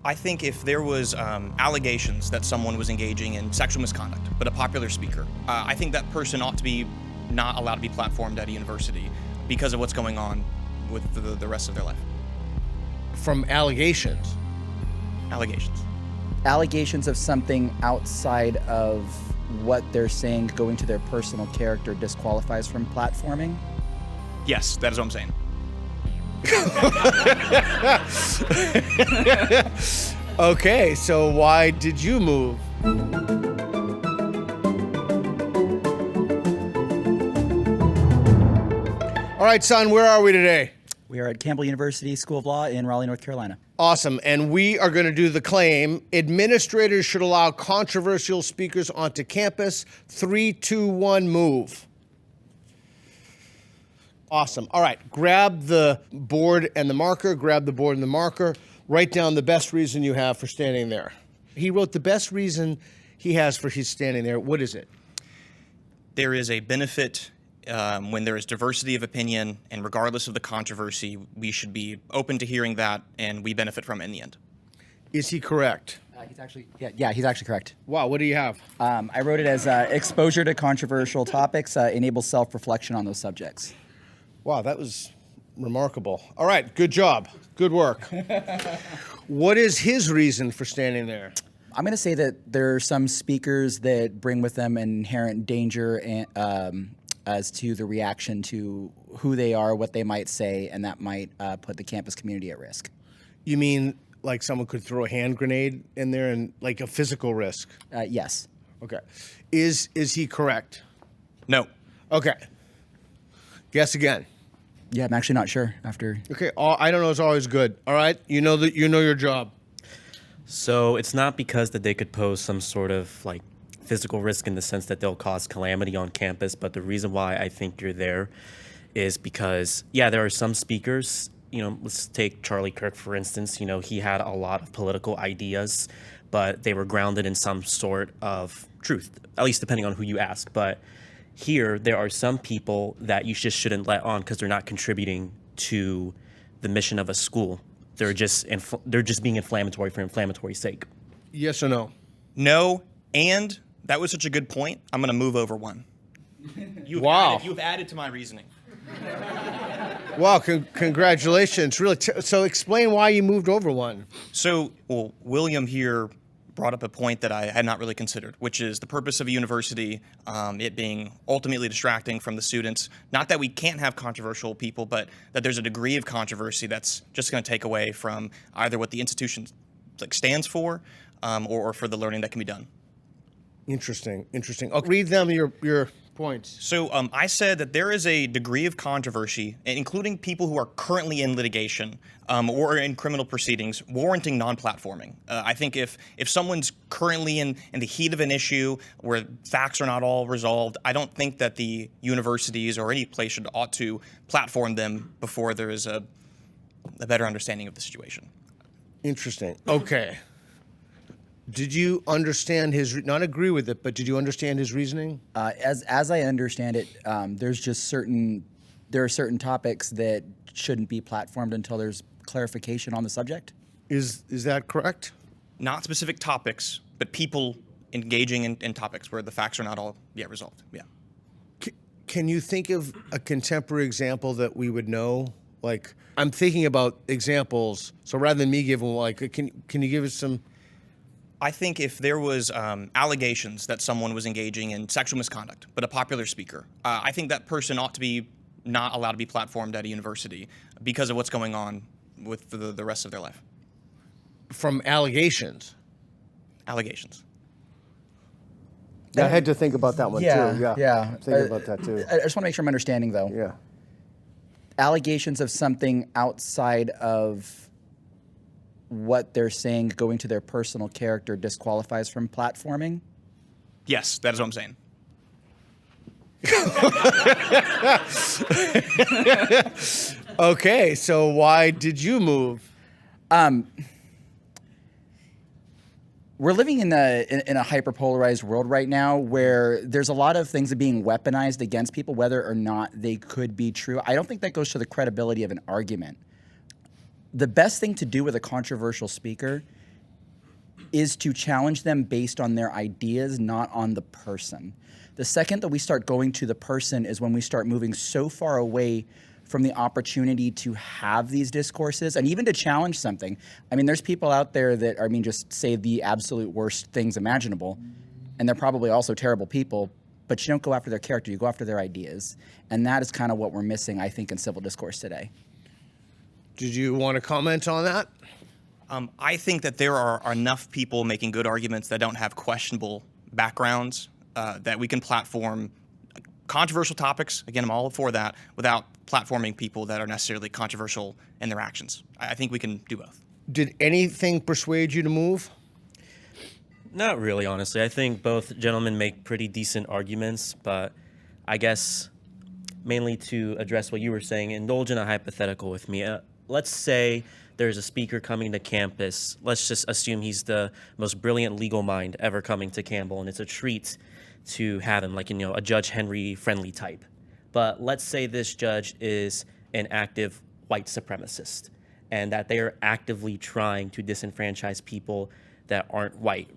I think if there was allegations that someone was engaging in sexual misconduct, but a popular speaker, I think that person ought to be not allowed to be platformed at a university because of what's going on with the rest of their life. From allegations? Allegations. Allegations of something outside of what they're saying going to their personal character disqualifies from platforming? Yes, that is what I'm saying. Okay, so why did you move? All right, son, where are we today? We are at Campbell University School of Law in Raleigh, North Carolina. Awesome, and we are going to do the claim, administrators should allow controversial speakers onto campus. 3, 2, 1, move. Awesome. All right, grab the board and the marker, write down the best reason you have for standing there. He wrote the best reason he has for his standing there. What is it? There is a benefit when there is diversity of opinion, and regardless of the controversy, we should be open to hearing that, and we benefit from it in the end. Is he correct? He's actually correct. Wow, what do you have? I wrote it as exposure to controversial topics enables self-reflection on those subjects. Wow, that was remarkable. All right, good job. Good work. What is his reason for standing there? I'm going to say that there are some speakers that bring with them inherent danger and, as to the reaction to who they are, what they might say, and that might put the campus community at risk. You mean like someone could throw a hand grenade in there and like a physical risk? Yes. Okay. Is he correct? No. Okay. Guess again. Yeah, I'm actually not sure after. Okay, I don't know is always good. All right, you know your job. So it's not because that they could pose some sort of like physical risk in the sense that they'll cause calamity on campus, but the reason why I think you're there is because, yeah, there are some speakers, let's take Charlie Kirk, for instance. He had a lot of political ideas, but they were grounded in some sort of truth, at least depending on who you ask. But here, there are some people that you just shouldn't let on because they're not contributing to the mission of a school. They're just being inflammatory for inflammatory's sake. Yes or no? No, and that was such a good point. I'm going to move over one. You've added to my reasoning. Wow, congratulations. Really. So explain why you moved over one. So, William here brought up a point that I had not really considered, which is the purpose of a university, it being ultimately distracting from the students. Not that we can't have controversial people, but that there's a degree of controversy that's just going to take away from either what the institution stands for or for the learning that can be done. Interesting. Okay, read them your points. So I said that there is a degree of controversy, including people who are currently in litigation or in criminal proceedings, warranting non-platforming. I think if someone's currently in the heat of an issue where facts are not all resolved, I don't think that the universities or any place ought to platform them before there is a better understanding of the situation. Interesting. Okay. Did you understand not agree with it, but did you understand his reasoning? As I understand it, there are certain topics that shouldn't be platformed until there's clarification on the subject. Is that correct? Not specific topics, but people engaging in topics where the facts are not all yet resolved. Yeah. Can you think of a contemporary example that we would know? Like, I'm thinking about examples. So rather than me giving can you give us some? I think if there was allegations that someone was engaging in sexual misconduct, but a popular speaker, I think that person ought to be not allowed to be platformed at a university because of what's going on with the rest of their life. From allegations? Allegations. I had to think about that one too. Yeah. Think about that too. I just want to make sure I'm understanding, though. Yeah. Allegations of something outside of what they're saying going to their personal character disqualifies from platforming? Yes, that is what I'm saying. Okay, so why did you move? We're living in a hyper-polarized world right now where there's a lot of things that are being weaponized against people, whether or not they could be true. I don't think that goes to the credibility of an argument. The best thing to do with a controversial speaker is to challenge them based on their ideas, not on the person. The second that we start going to the person is when we start moving so far away from the opportunity to have these discourses and even to challenge something. I mean, there's people out there that, just say the absolute worst things imaginable, and they're probably also terrible people, but you don't go after their character, you go after their ideas. And that is kind of what we're missing, I think, in civil discourse today. Did you want to comment on that? I think that there are enough people making good arguments that don't have questionable backgrounds that we can platform controversial topics. Again, I'm all for that, without platforming people that are necessarily controversial in their actions. I think we can do both. Did anything persuade you to move? Not really, honestly. I think both gentlemen make pretty decent arguments, but I guess mainly to address what you were saying, indulge in a hypothetical with me. Let's say there's a speaker coming to campus. Let's just assume he's the most brilliant legal mind ever coming to Campbell, and it's a treat to have him, like, a Judge Henry friendly type. But let's say this judge is an active white supremacist, and that they are actively trying to disenfranchise people that aren't white.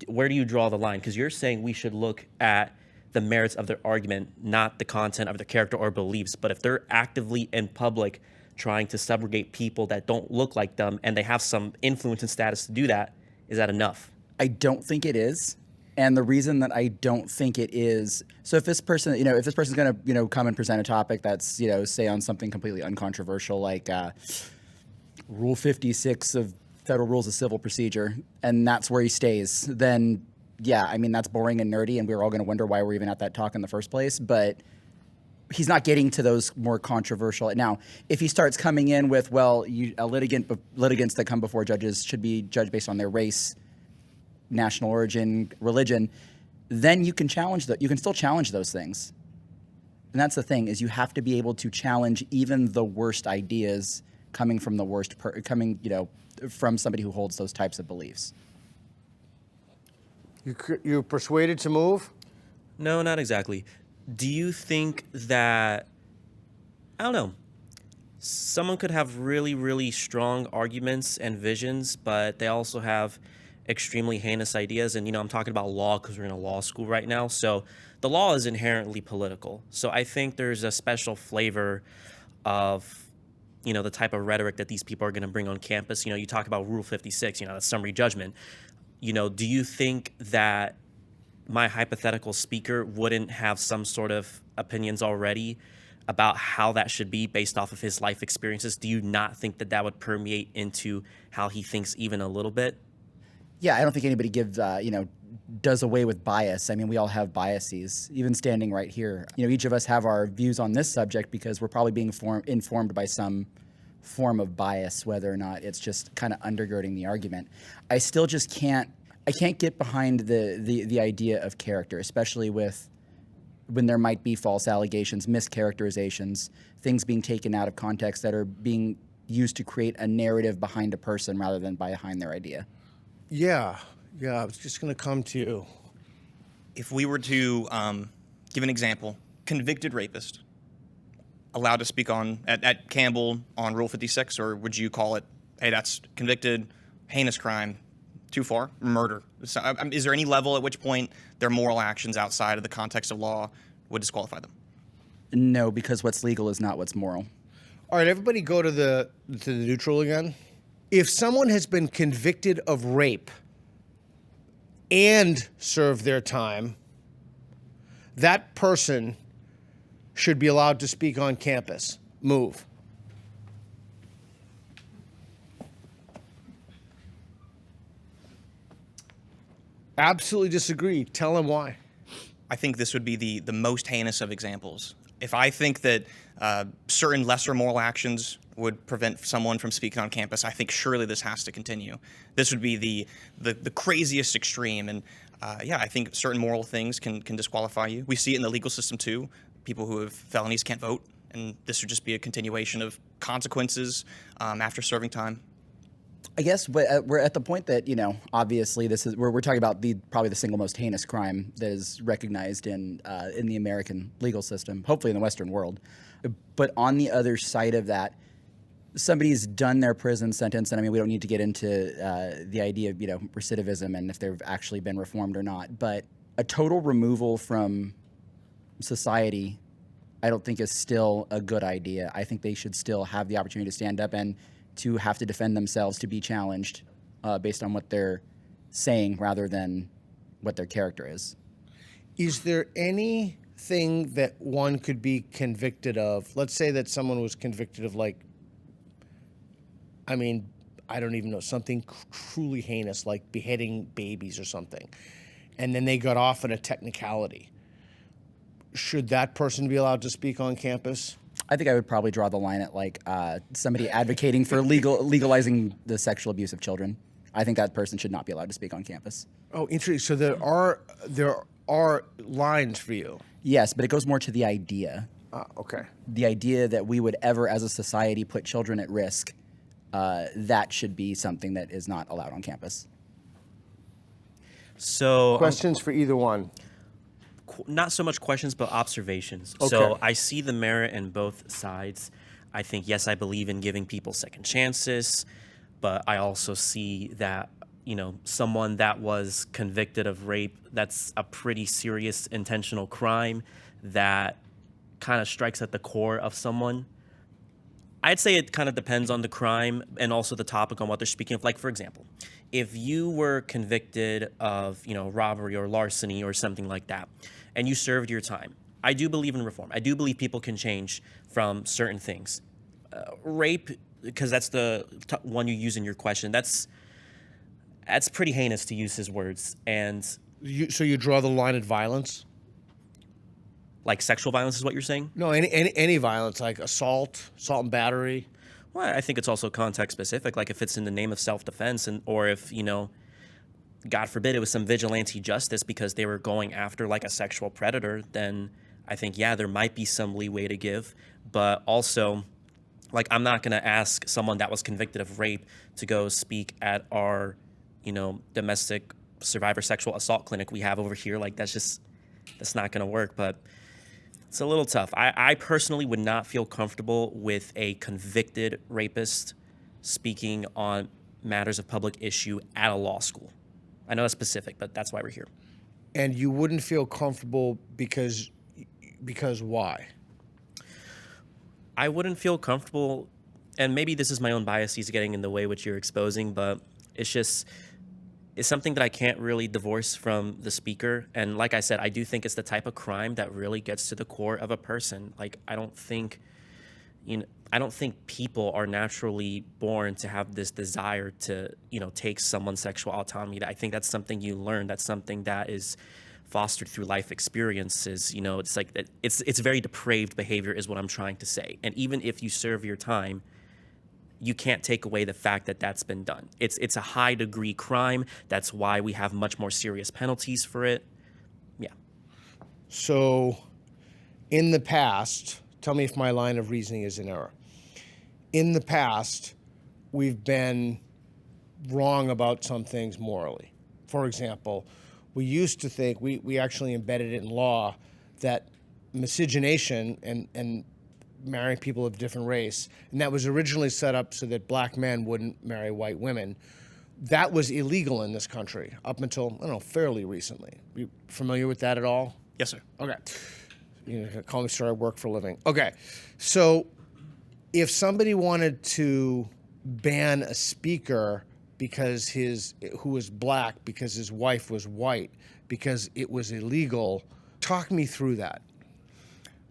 Where do you draw the line? Because you're saying we should look at the merits of their argument, not the content of their character or beliefs. But if they're actively in public trying to subrogate people that don't look like them, and they have some influence and status to do that, is that enough? I don't think it is. And the reason that I don't think it is, so if this person, if this person's going to, come and present a topic that's, say on something completely uncontroversial, like Rule 56 of Federal Rules of Civil Procedure, and that's where he stays, then yeah, that's boring and nerdy, and we're all going to wonder why we're even at that talk in the first place. But he's not getting to those more controversial. Now, if he starts coming in with, litigants that come before judges should be judged based on their race, national origin, religion, then you can you can still challenge those things. And that's the thing, is you have to be able to challenge even the worst ideas coming from the worst, from somebody who holds those types of beliefs. You persuaded to move? No, not exactly. Do you think that, I don't know, someone could have really, really strong arguments and visions, but they also have extremely heinous ideas? And, I'm talking about law because we're in a law school right now. So the law is inherently political. So I think there's a special flavor of, the type of rhetoric that these people are going to bring on campus. You talk about Rule 56, the summary judgment. Do you think that my hypothetical speaker wouldn't have some sort of opinions already about how that should be based off of his life experiences? Do you not think that would permeate into how he thinks even a little bit? Yeah, I don't think anybody does away with bias. We all have biases, even standing right here. Each of us have our views on this subject because we're probably being informed by some form of bias, whether or not it's just kind of undergirding the argument. I still just can't get behind the idea of character, especially when there might be false allegations, mischaracterizations, things being taken out of context that are being used to create a narrative behind a person rather than behind their idea. Yeah, I was just going to come to you. If we were to give an example, convicted rapist, allowed to speak at Campbell on Rule 56, or would you call it, hey, that's convicted, heinous crime, too far, murder? So, is there any level at which point their moral actions outside of the context of law would disqualify them? No, because what's legal is not what's moral. All right, everybody go to the neutral again. If someone has been convicted of rape and served their time, that person should be allowed to speak on campus. Move. Absolutely disagree. Tell them why. I think this would be the most heinous of examples. If I think that certain lesser moral actions would prevent someone from speaking on campus, I think surely this has to continue. This would be the craziest extreme. And I think certain moral things can disqualify you. We see it in the legal system too. People who have felonies can't vote. And this would just be a continuation of consequences after serving time. I guess we're at the point that, obviously we're talking about probably the single most heinous crime that is recognized in the American legal system, hopefully in the Western world. But on the other side of that, somebody's done their prison sentence, and I mean, we don't need to get into the idea of, recidivism and if they've actually been reformed or not, but a total removal from society, I don't think is still a good idea. I think they should still have the opportunity to stand up and to have to defend themselves, to be challenged based on what they're saying rather than what their character is. Is there anything that one could be convicted of? Let's say that someone was convicted of, I don't even know, something truly heinous, like beheading babies or something, and then they got off on a technicality. Should that person be allowed to speak on campus? I think I would probably draw the line at somebody advocating for legalizing the sexual abuse of children. I think that person should not be allowed to speak on campus. Oh, interesting. So there are lines for you. Yes, but it goes more to the idea. Okay. The idea that we would ever, as a society, put children at risk, that should be something that is not allowed on campus. So Questions for either one? not so much questions, but observations. Okay. So I see the merit in both sides. I think, yes, I believe in giving people second chances, but I also see that, someone that was convicted of rape, that's a pretty serious intentional crime that kind of strikes at the core of someone. I'd say it kind of depends on the crime and also the topic on what they're speaking of. Like, for example, if you were convicted of, robbery or larceny or something like that, and you served your time, I do believe in reform. I do believe people can change from certain things. Rape, because that's the one you use in your question, that's pretty heinous, to use his words. And So you draw the line at violence? like sexual violence is what you're saying? No, any violence, like assault and battery. Well, I think it's also context specific. Like if it's in the name of self-defense, or if, God forbid, it was some vigilante justice because they were going after like a sexual predator, then I think, yeah, there might be some leeway to give. But also, like, I'm not going to ask someone that was convicted of rape to go speak at our, domestic survivor sexual assault clinic we have over here. Like, that's not going to work. But it's a little tough. I personally would not feel comfortable with a convicted rapist speaking on matters of public issue at a law school. I know that's specific, but that's why we're here. And you wouldn't feel comfortable because why? I wouldn't feel comfortable, and maybe this is my own biases getting in the way which you're exposing, but it's something that I can't really divorce from the speaker. And like I said, I do think it's the type of crime that really gets to the core of a person. Like, I don't think people are naturally born to have this desire to, take someone's sexual autonomy. I think that's something you learn. That's something that is fostered through life experiences. It's like that. It's very depraved behavior is what I'm trying to say. And even if you serve your time, you can't take away the fact that that's been done. It's a high degree crime. That's why we have much more serious penalties for it. Yeah. So, in the past, tell me if my line of reasoning is in error. In the past, we've been wrong about some things morally. For example, we used to think, we actually embedded it in law, that miscegenation and marrying people of different race, and that was originally set up so that black men wouldn't marry white women. That was illegal in this country up until, fairly recently. You familiar with that at all? Yes, sir. Okay. Call me sir, I work for a living. Okay. So if somebody wanted to ban a speaker who was black because his wife was white, because it was illegal, talk me through that.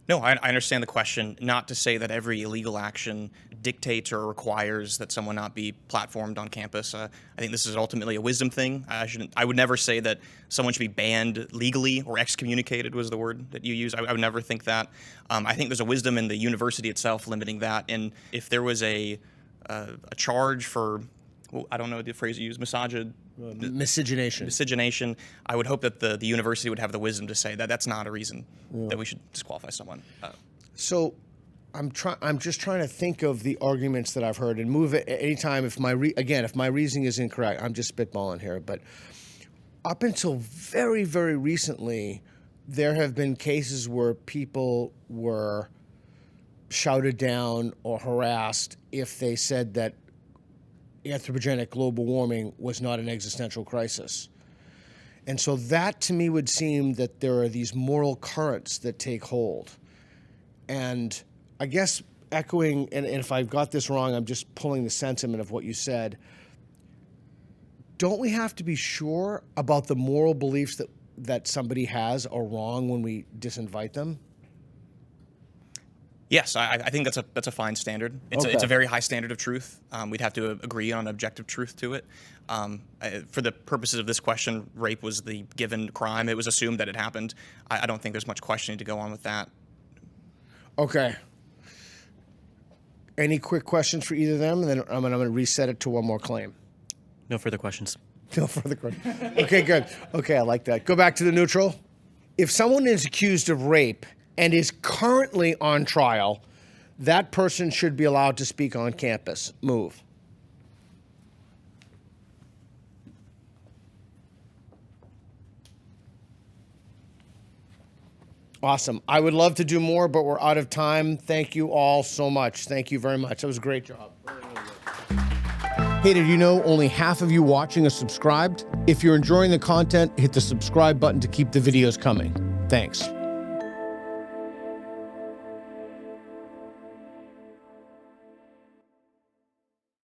No, I understand the question. Not to say that every illegal action dictates or requires that someone not be platformed on campus. I think this is ultimately a wisdom thing. I would never say that someone should be banned legally or excommunicated was the word that you used. I would never think that. I think there's a wisdom in the university itself limiting that. And if there was a charge for, I don't know the phrase you use, miscegenation, I would hope that the university would have the wisdom to say that that's not a reason that we should disqualify someone. So I'm just trying to think of the arguments that I've heard and move it anytime if my reasoning is incorrect. I'm just spitballing here, but up until very, very recently, there have been cases where people were shouted down or harassed if they said that anthropogenic global warming was not an existential crisis. And so that to me would seem that there are these moral currents that take hold. And I guess echoing, and if I've got this wrong, I'm just pulling the sentiment of what you said. Don't we have to be sure about the moral beliefs that somebody has are wrong when we disinvite them? Yes, I think that's a fine standard. It's a very high standard of truth. We'd have to agree on objective truth to it. For the purposes of this question, rape was the given crime. It was assumed that it happened. I don't think there's much questioning to go on with that. Okay. Any quick questions for either of them? And then I'm going to reset it to one more claim. No further questions. No further questions. Okay, good. Okay, I like that. Go back to the neutral. If someone is accused of rape and is currently on trial, that person should be allowed to speak on campus. Move. Awesome. I would love to do more, but we're out of time. Thank you all so much. Thank you very much. That was a great job. Hey, did you know only half of you watching are subscribed? If you're enjoying the content, hit the subscribe button to keep the videos coming. Thanks.